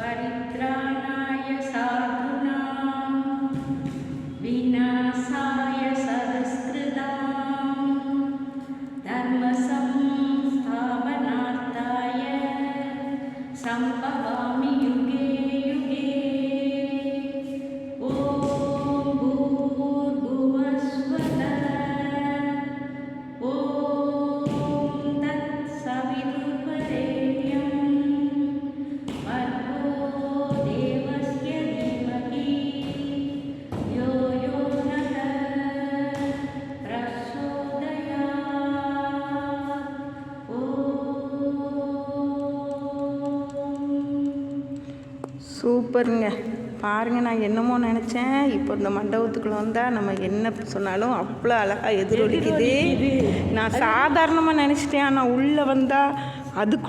परित्राणाय साधूनां विनाशाय सहस्रकृतां धर्मसंस्थापनार्थाय सम्भवामि युगे युगे। ॐ भूर्भुवस्वः ॐ तत्सवितुर्वरेण्यं भर्गो देवस्य धीमहि यो यो नः प्रचोदयात्। சூப்பருங்க. பாருங்கள், நான் என்னமோ நினச்சேன், இப்போ இந்த மண்டபத்துக்குள்ளே வந்தால் நம்ம என்ன சொன்னாலும் அவ்வளோ அழகாக எதிரொலிக்குது. நான் சாதாரணமாக நினச்சிட்டேன், ஆனால் உள்ளே வந்தால் அதுக்கு